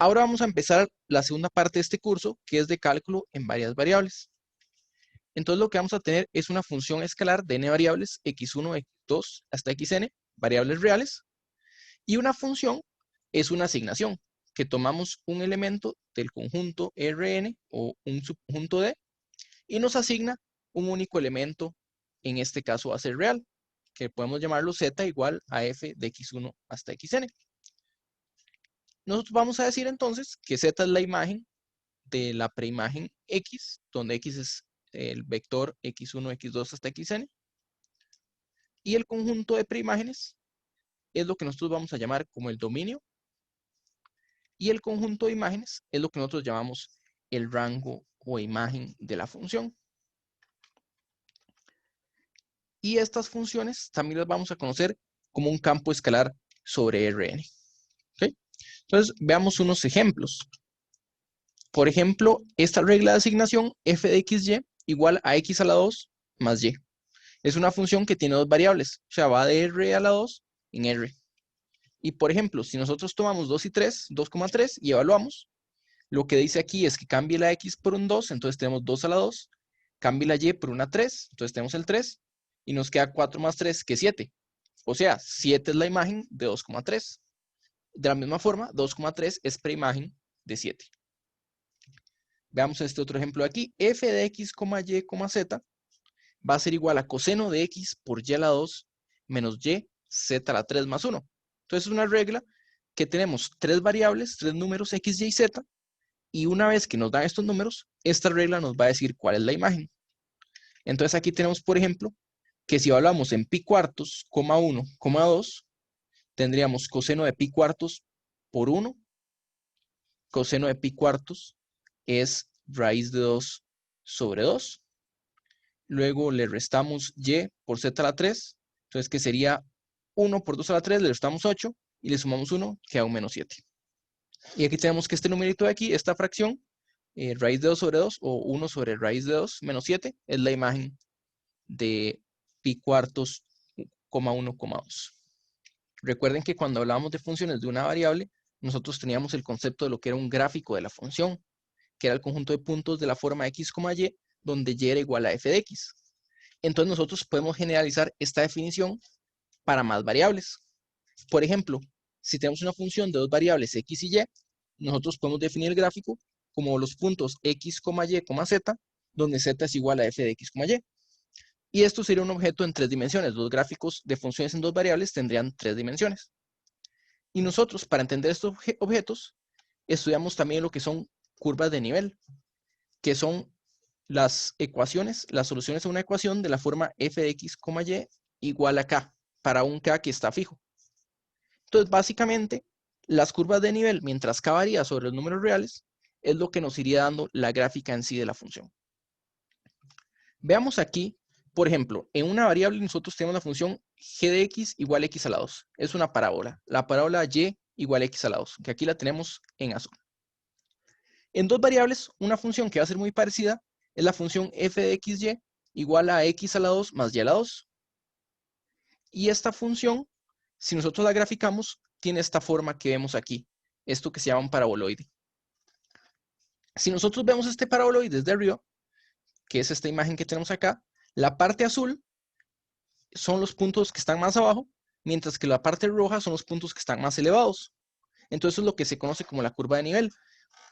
Ahora vamos a empezar la segunda parte de este curso, que es de cálculo en varias variables. Entonces lo que vamos a tener es una función escalar de n variables, x1, x2 hasta xn, variables reales, y una función es una asignación, que tomamos un elemento del conjunto Rn o un subconjunto D y nos asigna un único elemento, en este caso va a ser real, que podemos llamarlo z igual a f de x1 hasta xn. Nosotros vamos a decir entonces que z es la imagen de la preimagen x, donde x es el vector x1, x2 hasta xn, y el conjunto de preimágenes es lo que nosotros vamos a llamar como el dominio, y el conjunto de imágenes es lo que nosotros llamamos el rango o imagen de la función. Y estas funciones también las vamos a conocer como un campo escalar sobre Rn. ¿Okay? Entonces, veamos unos ejemplos. Por ejemplo, esta regla de asignación f de xy igual a x a la 2 más y. Es una función que tiene dos variables, o sea, va de r a la 2 en r. Y por ejemplo, si nosotros tomamos 2 y 3, 2,3 y evaluamos, lo que dice aquí es que cambie la x por un 2, entonces tenemos 2 a la 2, cambie la y por una 3, entonces tenemos el 3, y nos queda 4 más 3, que es 7. O sea, 7 es la imagen de 2,3. De la misma forma, 2,3 es preimagen de 7. Veamos este otro ejemplo de aquí. F de x, y, z va a ser igual a coseno de x por y a la 2 menos y z a la 3 más 1. Entonces es una regla que tenemos tres variables, tres números x, y, z, y una vez que nos dan estos números, esta regla nos va a decir cuál es la imagen. Entonces aquí tenemos, por ejemplo, que si hablamos en pi cuartos, 1, 2, tendríamos coseno de pi cuartos por 1. Coseno de pi cuartos es raíz de 2 sobre 2. Luego le restamos y por z a la 3. Entonces, que sería 1 por 2 a la 3, le restamos 8 y le sumamos 1, queda un menos 7. Y aquí tenemos que este numerito de aquí, esta fracción, raíz de 2 sobre 2 o 1 sobre raíz de 2 menos 7, es la imagen de pi cuartos, 1, 2. Recuerden que cuando hablábamos de funciones de una variable, nosotros teníamos el concepto de lo que era un gráfico de la función, que era el conjunto de puntos de la forma x, y, donde y era igual a f de x. Entonces nosotros podemos generalizar esta definición para más variables. Por ejemplo, si tenemos una función de dos variables x y y, nosotros podemos definir el gráfico como los puntos x, y, z, donde z es igual a f de x, y. Y esto sería un objeto en tres dimensiones. Los gráficos de funciones en dos variables tendrían tres dimensiones. Y nosotros, para entender estos objetos, estudiamos también lo que son curvas de nivel, que son las ecuaciones, las soluciones a una ecuación de la forma f de x, y igual a k, para un k que está fijo. Entonces, básicamente, las curvas de nivel, mientras k varía sobre los números reales, es lo que nos iría dando la gráfica en sí de la función. Veamos aquí, por ejemplo, en una variable nosotros tenemos la función g de x igual a x a la 2. Es una parábola. La parábola y igual a x a la 2, que aquí la tenemos en azul. En dos variables, una función que va a ser muy parecida es la función f de xy igual a x a la 2 más y a la 2. Y esta función, si nosotros la graficamos, tiene esta forma que vemos aquí, esto que se llama un paraboloide. Si nosotros vemos este paraboloide desde arriba, que es esta imagen que tenemos acá, la parte azul son los puntos que están más abajo, mientras que la parte roja son los puntos que están más elevados. Entonces es lo que se conoce como la curva de nivel.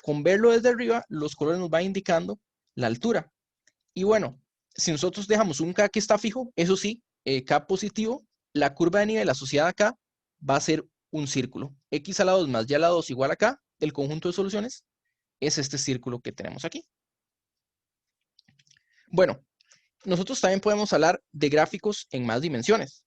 Con verlo desde arriba, los colores nos van indicando la altura. Y bueno, si nosotros dejamos un K que está fijo, eso sí, K positivo, la curva de nivel asociada a K va a ser un círculo. X a la 2 más Y a la 2 igual a K, el conjunto de soluciones, es este círculo que tenemos aquí. Bueno, nosotros también podemos hablar de gráficos en más dimensiones.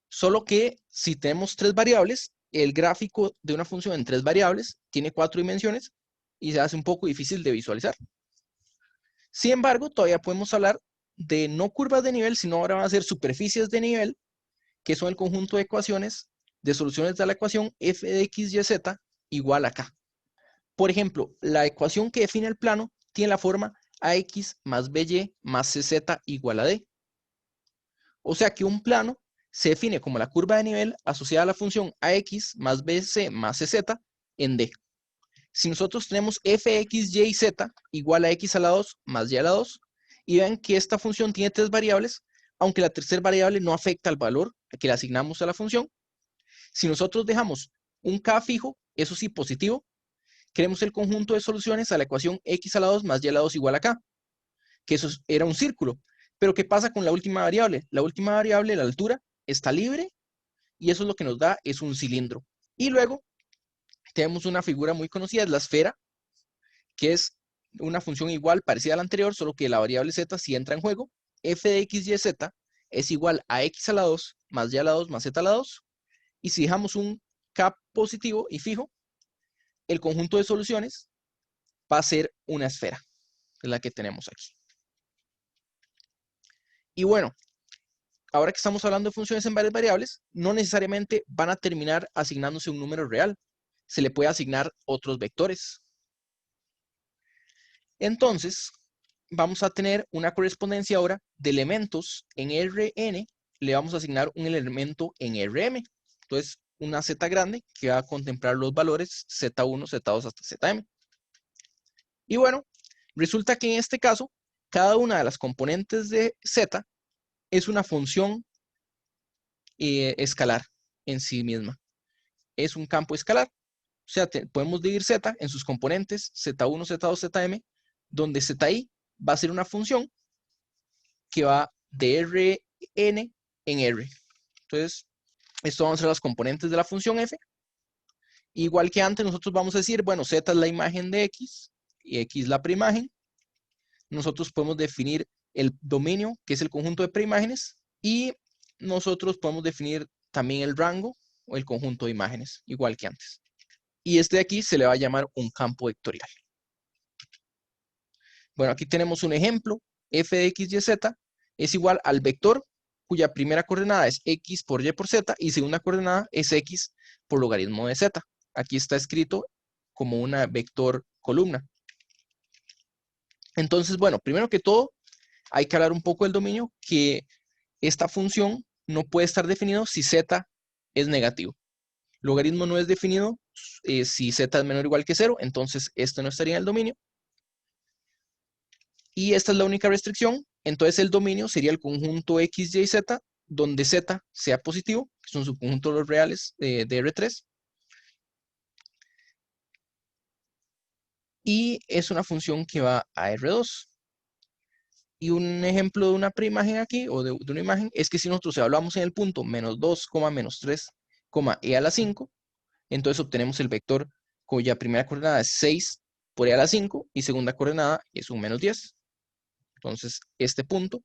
Solo que si tenemos tres variables, el gráfico de una función en tres variables tiene 4 dimensiones y se hace un poco difícil de visualizar. Sin embargo, todavía podemos hablar de no curvas de nivel, sino ahora van a ser superficies de nivel, que son el conjunto de ecuaciones de soluciones de la ecuación f de x, y, z igual a k. Por ejemplo, la ecuación que define el plano tiene la forma ax más by más cz igual a d. O sea que un plano se define como la curva de nivel asociada a la función ax más bc más cz en d. Si nosotros tenemos fx, y, z igual a x a la 2 más y a la 2, y vean que esta función tiene tres variables, aunque la tercera variable no afecta al valor que le asignamos a la función. Si nosotros dejamos un k fijo, eso sí positivo, queremos el conjunto de soluciones a la ecuación x a la 2 más y a la 2 igual a k, que eso era un círculo. Pero ¿qué pasa con la última variable? La última variable, la altura, está libre, y eso es lo que nos da, es un cilindro. Y luego tenemos una figura muy conocida, es la esfera, que es una función igual, parecida a la anterior, solo que la variable z sí entra en juego. F de x, y, z es igual a x a la 2 más y a la 2 más z a la 2. Y si dejamos un k positivo y fijo, el conjunto de soluciones va a ser una esfera, es la que tenemos aquí. Y bueno, ahora que estamos hablando de funciones en varias variables, no necesariamente van a terminar asignándose un número real. Se le puede asignar otros vectores. Entonces, vamos a tener una correspondencia ahora de elementos en Rn. Le vamos a asignar un elemento en Rm. Entonces, una z grande que va a contemplar los valores z1, z2 hasta zm. Y bueno, resulta que en este caso, cada una de las componentes de z es una función escalar en sí misma. Es un campo escalar. O sea, podemos dividir z en sus componentes z1, z2, zm, donde zi va a ser una función que va de Rn en R. Entonces, esto van a ser las componentes de la función f. Igual que antes, nosotros vamos a decir, bueno, z es la imagen de x y x la preimagen. Nosotros podemos definir el dominio, que es el conjunto de preimágenes, y nosotros podemos definir también el rango o el conjunto de imágenes, igual que antes. Y este de aquí se le va a llamar un campo vectorial. Bueno, aquí tenemos un ejemplo. F de x, y, z es igual al vector cuya primera coordenada es x por y por z y segunda coordenada es x por logaritmo de z. Aquí está escrito como una vector columna. Entonces, bueno, primero que todo, hay que hablar un poco del dominio, que esta función no puede estar definido si z es negativo. Logaritmo no es definido si z es menor o igual que 0, entonces esto no estaría en el dominio. Y esta es la única restricción. Entonces el dominio sería el conjunto x, y, z, donde z sea positivo, que son subconjuntos los reales de R3. Y es una función que va a R2. Y un ejemplo de una preimagen aquí, o de una imagen, es que si nosotros evaluamos en el punto menos 2, menos 3, e a la 5, entonces obtenemos el vector cuya primera coordenada es 6 por e a la 5 y segunda coordenada es un menos 10. Entonces, este punto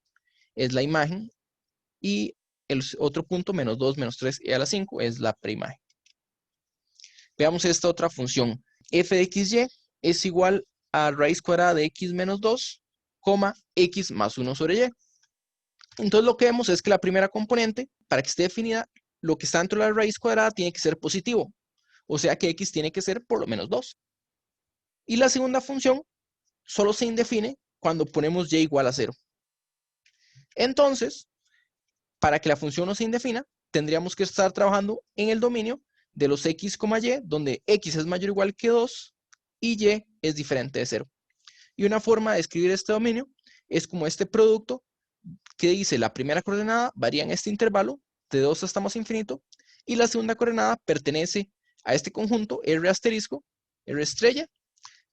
es la imagen y el otro punto, menos 2, menos 3, e a la 5, es la preimagen. Veamos esta otra función. F de xy es igual a raíz cuadrada de x menos 2, x más 1 sobre y. Entonces lo que vemos es que la primera componente, para que esté definida, lo que está dentro de la raíz cuadrada tiene que ser positivo. O sea que x tiene que ser por lo menos 2. Y la segunda función solo se indefine cuando ponemos y igual a 0. Entonces, para que la función no se indefina, tendríamos que estar trabajando en el dominio de los x, y, donde x es mayor o igual que 2 y y es diferente de 0. Y una forma de escribir este dominio es como este producto que dice la primera coordenada varía en este intervalo de 2 hasta más infinito y la segunda coordenada pertenece a este conjunto R asterisco, R estrella,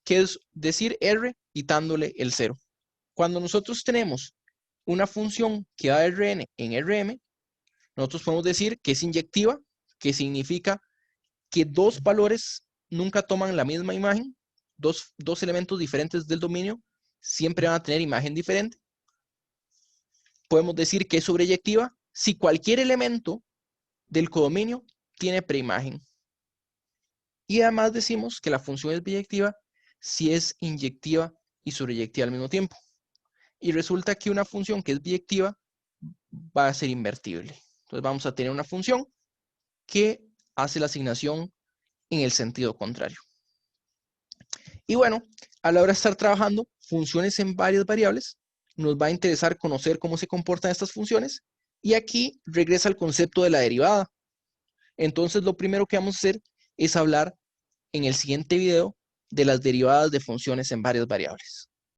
que es decir R quitándole el 0. Cuando nosotros tenemos una función que da Rn en Rm, nosotros podemos decir que es inyectiva, que significa que dos valores nunca toman la misma imagen, dos elementos diferentes del dominio siempre van a tener imagen diferente. Podemos decir que es sobreyectiva si cualquier elemento del codominio tiene preimagen. Y además decimos que la función es biyectiva si es inyectiva y sobreyectiva al mismo tiempo. Y resulta que una función que es biyectiva va a ser invertible. Entonces vamos a tener una función que hace la asignación en el sentido contrario. Y bueno, a la hora de estar trabajando funciones en varias variables, nos va a interesar conocer cómo se comportan estas funciones. Y aquí regresa el concepto de la derivada. Entonces lo primero que vamos a hacer es hablar en el siguiente video de las derivadas de funciones en varias variables.